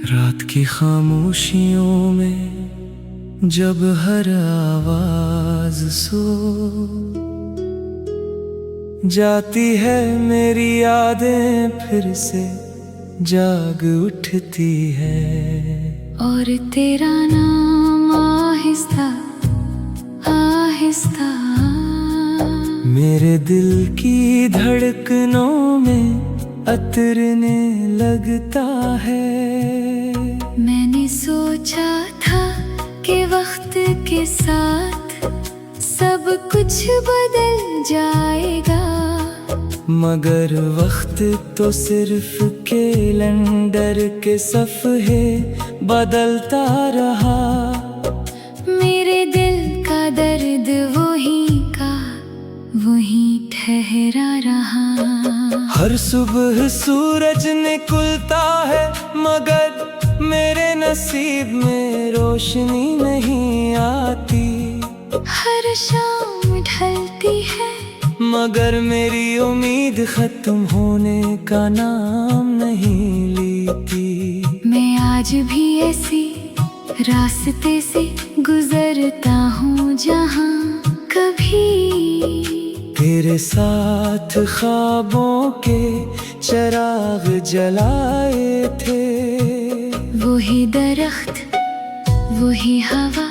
रात की खामोशियों में जब हर आवाज सो जाती है, मेरी यादें फिर से जाग उठती है। और तेरा नाम आहिस्ता आहिस्ता मेरे दिल की धड़कनों में अतरने लगता है। मैंने सोचा था कि वक्त के साथ सब कुछ बदल जाएगा, मगर वक्त तो सिर्फ कैलेंडर के सफ़े बदलता रहा। मेरे दिल का दर्द वहीं ठहरा रहा। हर सुबह सूरज निकलता है, मगर मेरे नसीब में रोशनी नहीं आती। हर शाम ढलती है, मगर मेरी उम्मीद खत्म होने का नाम नहीं लेती। मैं आज भी ऐसी रास्ते से गुजरता हूँ जहाँ कभी तेरे साथ ख्वाबों के चिराग जलाए थे। वही दरख्त, वही हवा,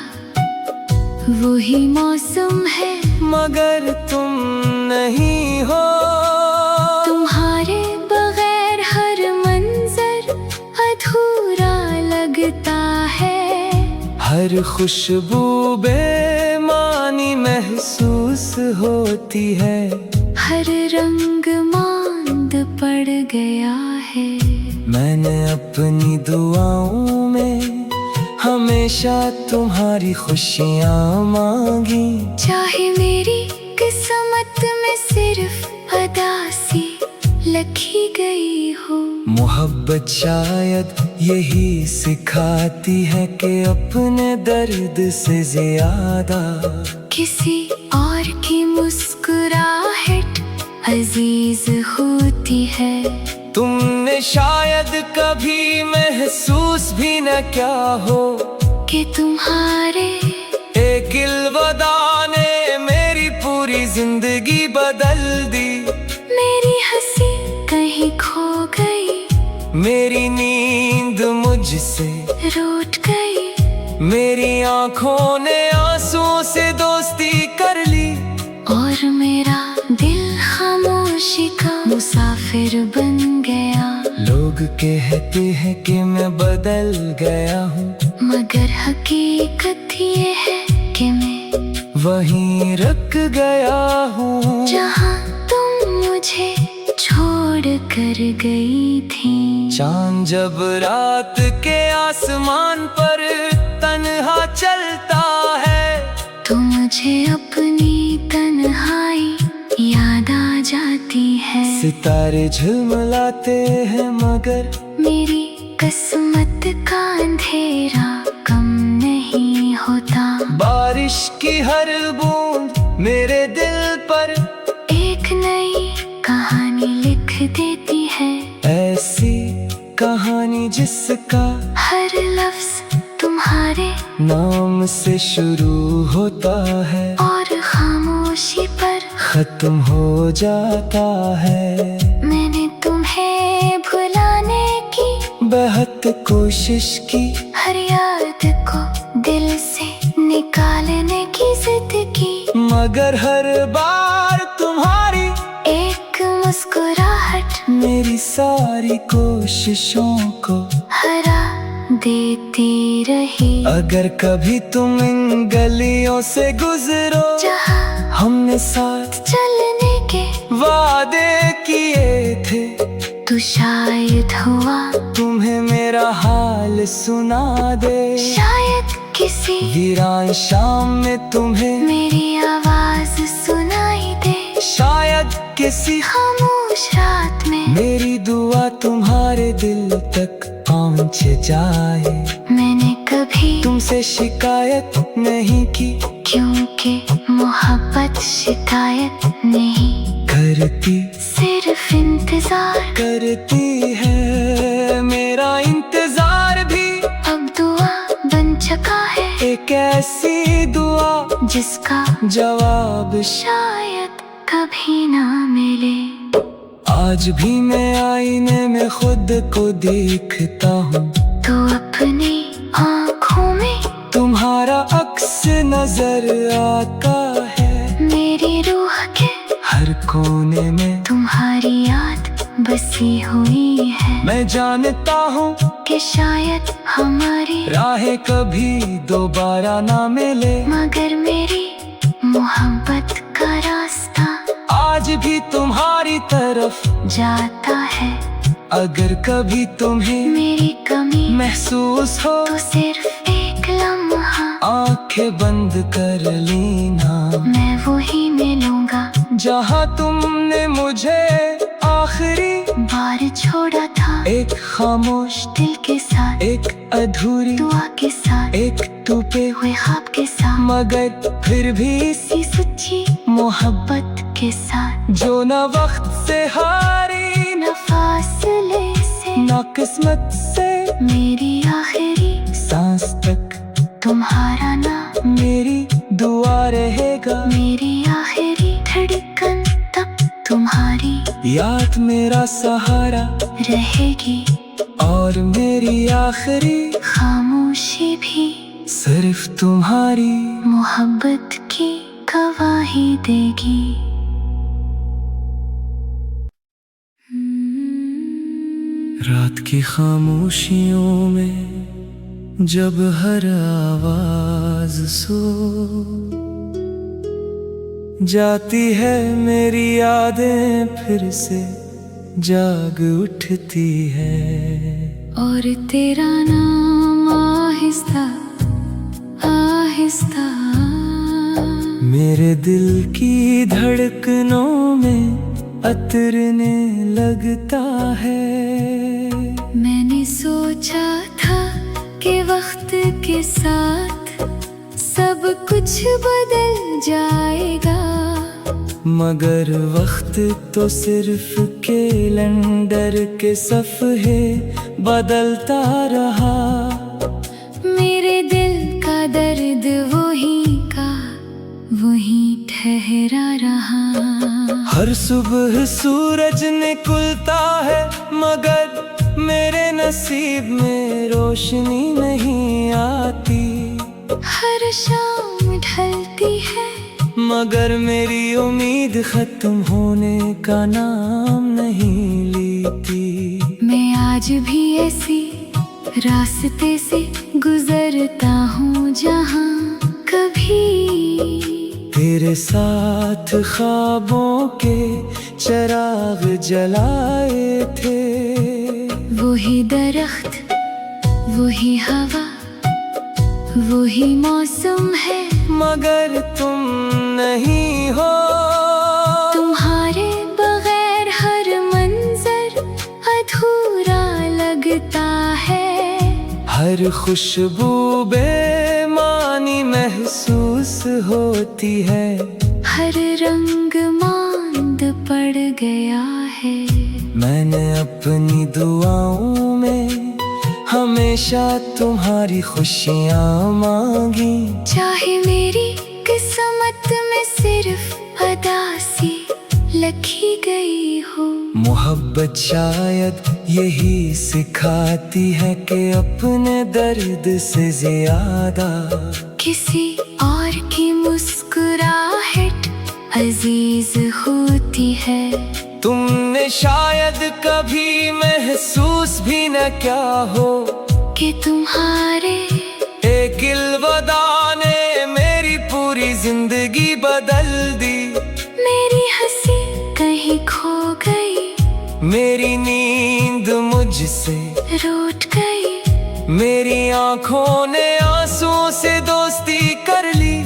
वही मौसम है, मगर तुम नहीं हो। तुम्हारे बगैर हर मंजर अधूरा लगता है। हर खुशबू बेमानी महसूस होती है। हर रंग मांद पड़ गया है। मैंने अपनी दुआओं में हमेशा तुम्हारी खुशियाँ मांगी। चाहे मेरी किस्मत में सिर्फ अदासी लिखी गई हो। मोहब्बत शायद यही सिखाती है कि अपने दर्द से ज्यादा किसी और की मुस्कुराहट अजीज होती है। तुमने शायद कभी महसूस भी न किया हो कि तुम्हारे एक इल्वदा ने मेरी पूरी जिंदगी बदल दी। मेरी हंसी कहीं खो गई, मेरी नींद मुझसे रूठ गई। मेरी आंखों ने आंसुओं से दोस्ती कर ली। और मेरा दिल खामोशी का मुसाफिर बन गया। लोग कहते हैं कि मैं बदल गया हूँ, मगर हकीकत ये है कि मैं वहीं रुक गया हूँ जहाँ तुम मुझे छोड़ कर गई थी। चांद जब रात के आसमान पर तन्हा चलता है, तो मुझे अपनी तन्हाई याद आ जाती है। सितारे झिलमिलाते हैं, मगर मेरी किस्मत का अंधेरा कम नहीं होता। बारिश की हर बूंद मेरे दिल पर एक नई कहानी लिख देती है। ऐसी कहानी जिसका हर लफ्ज तुम्हारे नाम से शुरू होता है और खामोशी पर खत्म हो जाता है। मैंने तुम्हें भुलाने की बहुत कोशिश की, हर याद को दिल से निकालने की जिद की, मगर हर बार तुम्हारी एक मुस्कुराहट मेरी सारी कोशिशों को हरा देती रही। अगर कभी तुम इन गलियों से गुजरो जहाँ हमने साथ चलने के वादे किए थे, तो शायद हुआ तुम्हें मेरा हाल सुना दे। शायद किसी वीरान शाम में तुम्हें मेरी आवाज सुनाई दे। शायद किसी खामोश रात में मेरी दुआ तुम्हारे दिल तक पहुँच जाए। मैंने कभी तुमसे शिकायत नहीं की, क्योंकि मोहब्बत शिकायत नहीं करती, सिर्फ इंतजार करती है। मेरा इंतजार ऐसी दुआ जिसका जवाब शायद कभी ना मिले। आज भी मैं आईने में खुद को देखता हूँ, तो अपनी आँखों में तुम्हारा अक्स नजर आता है। मेरी रूह के हर कोने में तुम्हारी याद बसी हुई है। मैं जानता हूँ कि शायद हमारी राहें कभी दोबारा ना मिले, मगर मेरी मोहब्बत का रास्ता आज भी तुम्हारी तरफ जाता है। अगर कभी तुम्हें मेरी कमी महसूस हो तो सिर्फ एक लम्हा आंखें बंद कर लेना। मैं वही मिलूंगा जहाँ तुमने मुझे आखिरी बार छोड़ा था, एक खामोश दिल के साथ, एक अधूरी दुआ के साथ, एक टूटे हुए ख्वाब के साथ, मगर फिर भी इसी सच्ची मोहब्बत के साथ, जो न वक्त से हारी न फासले से, न किस्मत से, मेरी आखिरी सांस तक तुम्हारा नाम, मेरी दुआ रहेगा। मेरी आखिरी धड़कन तब तुम्हारी याद मेरा सहारा रहेगी, और मेरी आखिरी खामोशी भी सिर्फ तुम्हारी मोहब्बत की गवाही देगी। रात की खामोशियों में जब हर आवाज सो जाती है, मेरी यादें फिर से जाग उठती है। और तेरा नाम आहिस्ता आहिस्ता मेरे दिल की धड़कनों में अतरने लगता है। मैंने सोचा था कि वक्त के साथ सब कुछ बदल जाएगा, मगर वक्त तो सिर्फ कैलेंडर के सफ़े बदलता रहा। मेरे दिल का दर्द वही का वही ठहरा रहा। हर सुबह सूरज निकलता है, मगर मेरे नसीब में रोशनी नहीं आती। हर शाम ढलती है, मगर मेरी उम्मीद खत्म होने का नाम नहीं लेती। मैं आज भी ऐसी रास्ते से गुजरता हूँ जहाँ कभी तेरे साथ ख्वाबों के चिराग जलाए थे। वही दरख्त, वही हवा, वही मौसम है, मगर तुम नहीं हो। तुम्हारे बगैर हर मंजर अधूरा लगता है। हर खुशबू बेमानी महसूस होती है। हर रंग मांद पड़ गया है। मैंने अपनी दुआओं में हमेशा तुम्हारी खुशियाँ मांगी। चाहे मेरी किस्मत में सिर्फ अदासी लिखी गई हो। मोहब्बत शायद यही सिखाती है कि अपने दर्द से ज्यादा किसी और की मुस्कुराहट अजीज होती है। तुमने शायद कभी महसूस भी न क्या हो कि तुम्हारे एक इल्वदा ने मेरी पूरी जिंदगी बदल दी। मेरी हंसी कहीं खो गई, मेरी नींद मुझसे रूठ गई। मेरी आंखों ने आंसुओं से दोस्ती कर ली।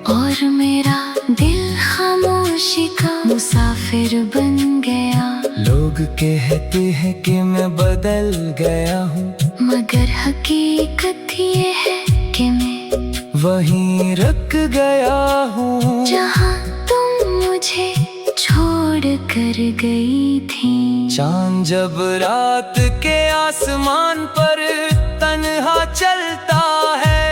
और मेरा दिल खामोशी का मुसाफिर बन गया। लोग कहते हैं कि मैं बदल गया हूँ, मगर हकीकत ये है कि मैं वहीं रुक गया हूँ जहाँ तुम मुझे छोड़ कर गई थी। चांद जब रात के आसमान पर तन्हा चलता है,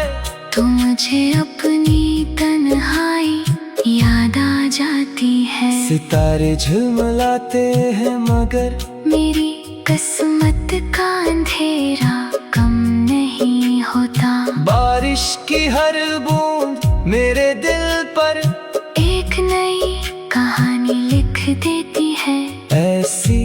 तुम मुझे अपनी तन्हाई याद आ जाती है। सितारे झिलमिलाते हैं मगर मेरी किस्मत का अंधेरा कम नहीं होता। बारिश की हर बूंद मेरे दिल पर एक नई कहानी लिख देती है। ऐसी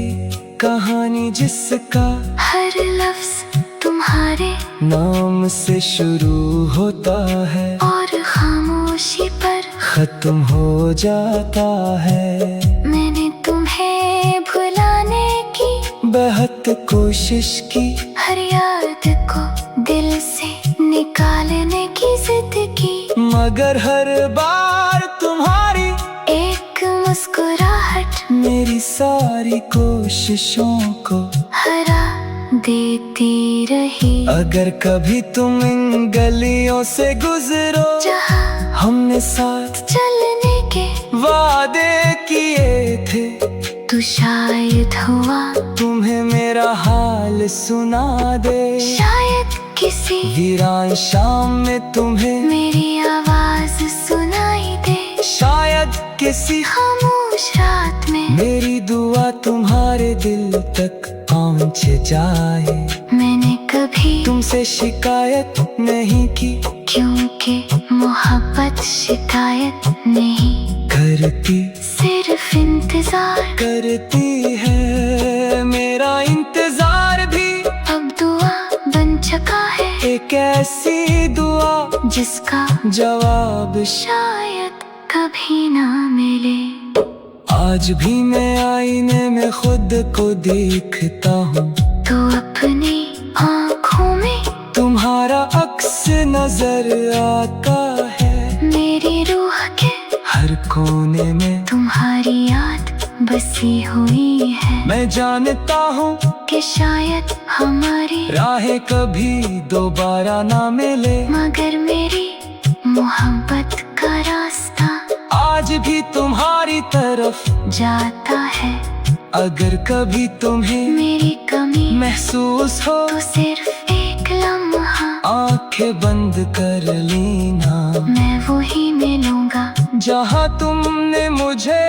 कहानी जिसका हर लफ्ज तुम्हारे नाम से शुरू होता है और खामोशी पर खत्म हो जाता है। मैंने तुम्हें भुलाने की बहुत कोशिश की, हर याद को दिल से निकालने की जिद की, मगर हर बार तुम्हारी एक मुस्कुराहट मेरी सारी कोशिशों को हरा देती रही। अगर कभी तुम इन गलियों से गुजरो जहाँ हमने साथ चलने के वादे किए थे, तो शायद हुआ तुम्हें मेरा हाल सुना दे। शायद किसी वीरान शाम में तुम्हें मेरी आवाज सुनाई दे। शायद किसी खामोश रात में मेरी दुआ तुम्हारे दिल तक पहुंच जाए। मैंने कभी तुमसे शिकायत नहीं की, क्योंकि मोहब्बत शिकायत नहीं करती सिर्फ इंतजार करती है। मेरा इंतजार भी अब दुआ बन चुका है, एक ऐसी दुआ जिसका जवाब शायद कभी ना मिले। आज भी मैं आईने में खुद को देखता हूँ, तो अपनी आँखों में तुम्हारा अक्स नजर आता है। मेरी रूह के हर कोने में तुम्हारी याद बसी हुई है। मैं जानता हूँ कि शायद हमारी राहें कभी दोबारा ना मिले, मगर मेरी मोहब्बत का रास्ता आज भी तुम्हारी तरफ जाता है। अगर कभी तुम्हें मेरी कमी महसूस हो तो सिर्फ एक लम्हा आंखें बंद कर लेना। मैं वही मिलूंगा जहाँ तुमने मुझे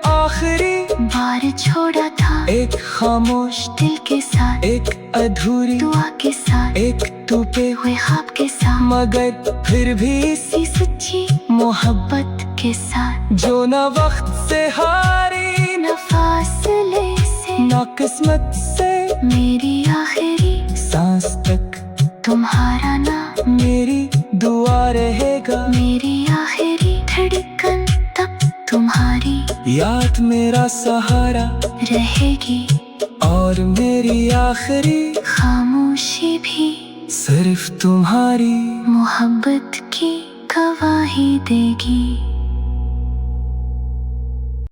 आखिरी बार छोड़ा था, एक खामोश दिल के साथ, एक अधूरी दुआ के साथ, एक टूटे हुए ख्वाब के साथ, मगर फिर भी इसी सच्ची मोहब्बत के साथ, जो न वक्त से हारी न फासले से, न किस्मत से, मेरी आखिरी सांस तक तुम्हारा नाम मेरी दुआ रहेगा। मेरी आखिरी धड़कन तब तुम्हारी याद मेरा सहारा रहेगी, और मेरी आखिरी खामोशी भी सिर्फ तुम्हारी मोहब्बत की गवाही देगी।